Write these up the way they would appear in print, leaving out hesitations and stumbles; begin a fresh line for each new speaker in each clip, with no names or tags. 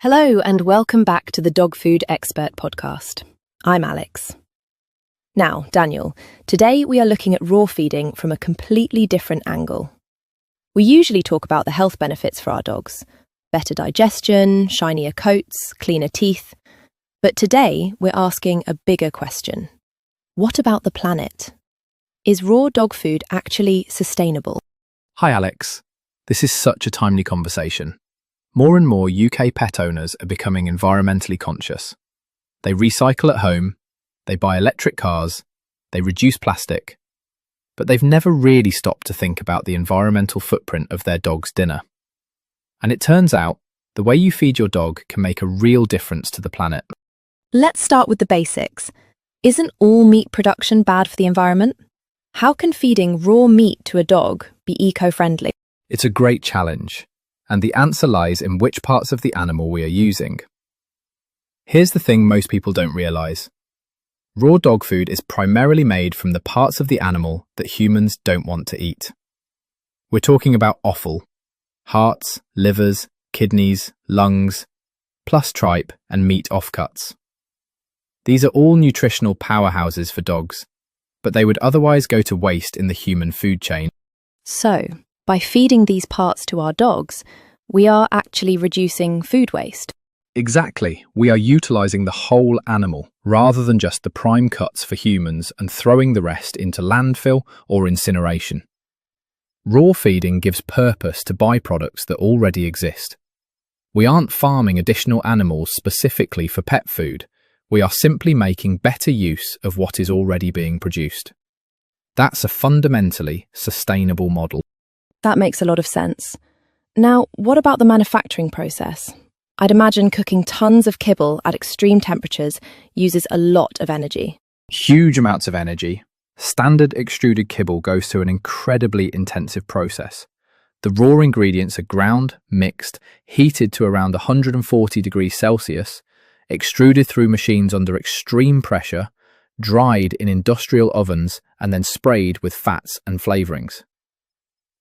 Hello and welcome back to the Dog Food Expert podcast. I'm Alex. Now, Daniel, today we are looking at raw feeding from a completely different angle. We usually talk about the health benefits for our dogs: better digestion, shinier coats, cleaner teeth. But today we're asking a bigger question. What about the planet? Is raw dog food actually sustainable?
Hi Alex, this is such a timely conversation. More and more UK pet owners are becoming environmentally conscious. They recycle at home, they buy electric cars, they reduce plastic, but they've never really stopped to think about the environmental footprint of their dog's dinner. And it turns out, the way you feed your dog can make a real difference to the planet.
Let's start with the basics. Isn't all meat production bad for the environment? How can feeding raw meat to a dog be eco-friendly?
It's a great challenge, and the answer lies in which parts of the animal we are using. Here's the thing most people don't realise. Raw dog food is primarily made from the parts of the animal that humans don't want to eat. We're talking about offal: hearts, livers, kidneys, lungs, plus tripe and meat offcuts. These are all nutritional powerhouses for dogs, but they would otherwise go to waste in the human food chain.
So, by feeding these parts to our dogs, we are actually reducing food waste.
Exactly. We are utilising the whole animal, rather than just the prime cuts for humans and throwing the rest into landfill or incineration. Raw feeding gives purpose to byproducts that already exist. We aren't farming additional animals specifically for pet food. We are simply making better use of what is already being produced. That's a fundamentally sustainable model.
That makes a lot of sense. Now, what about the manufacturing process? I'd imagine cooking tons of kibble at extreme temperatures uses a lot of energy.
Huge amounts of energy. Standard extruded kibble goes through an incredibly intensive process. The raw ingredients are ground, mixed, heated to around 140 degrees Celsius, extruded through machines under extreme pressure, dried in industrial ovens, and then sprayed with fats and flavourings.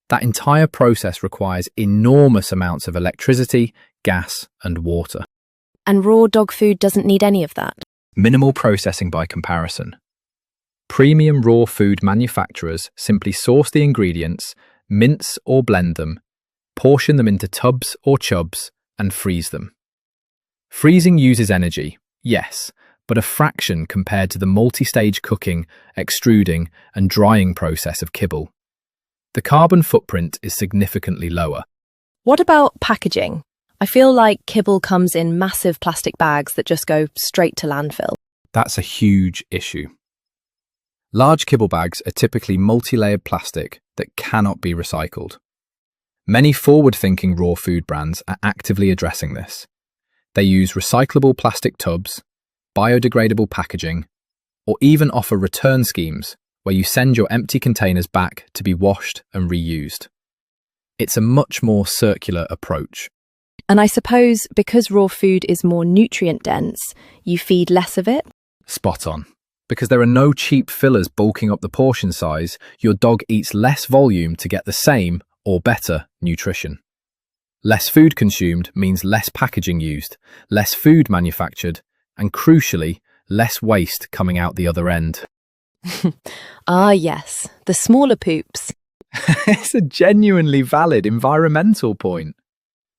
That entire process requires enormous amounts of electricity, gas, and water.
And raw dog food doesn't need any of that.
Minimal processing by comparison. Premium raw food manufacturers simply source the ingredients, mince or blend them, portion them into tubs or chubs, and freeze them. Freezing uses energy, yes, but a fraction compared to the multi-stage cooking, extruding, and drying process of kibble. The carbon footprint is significantly lower.
What about packaging? I feel like kibble comes in massive plastic bags that just go straight to landfill.
That's a huge issue. Large kibble bags are typically multi-layered plastic that cannot be recycled. Many forward-thinking raw food brands are actively addressing this. They use recyclable plastic tubs, biodegradable packaging, or even offer return schemes where you send your empty containers back to be washed and reused. It's a much more circular approach.
And I suppose because raw food is more nutrient dense, you feed less of it?
Spot on. Because there are no cheap fillers bulking up the portion size, your dog eats less volume to get the same or better nutrition. Less food consumed means less packaging used, less food manufactured, and crucially, less waste coming out the other end.
Ah, yes, the smaller poops.
It's a genuinely valid environmental point.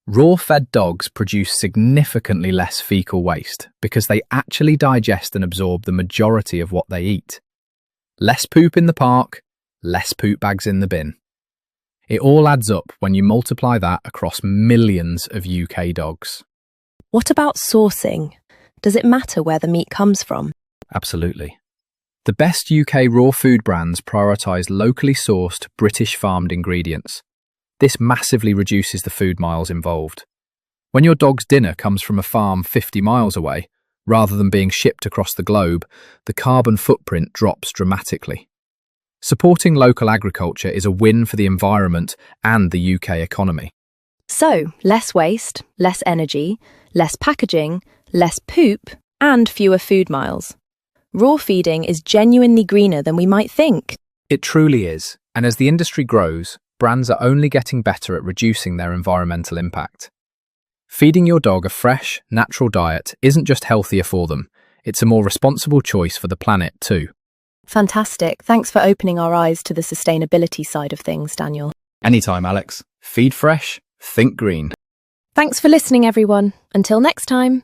Raw-fed dogs produce significantly less fecal waste because they actually digest and absorb the majority of what they eat. Less poop in the park, less poop bags in the bin. It all adds up when you multiply that across millions of UK dogs.
What about sourcing? Does it matter where the meat comes from?
Absolutely. The best UK raw food brands prioritise locally sourced, British-farmed ingredients. This massively reduces the food miles involved. When your dog's dinner comes from a farm 50 miles away, rather than being shipped across the globe, the carbon footprint drops dramatically. Supporting local agriculture is a win for the environment and the UK economy.
So, less waste, less energy, less packaging, less poop, and fewer food miles. Raw feeding is genuinely greener than we might think.
It truly is, and as the industry grows, brands are only getting better at reducing their environmental impact. Feeding your dog a fresh, natural diet isn't just healthier for them, it's a more responsible choice for the planet too.
Fantastic. Thanks for opening our eyes to the sustainability side of things, Daniel.
Anytime, Alex. Feed fresh, think green.
Thanks for listening, everyone. Until next time.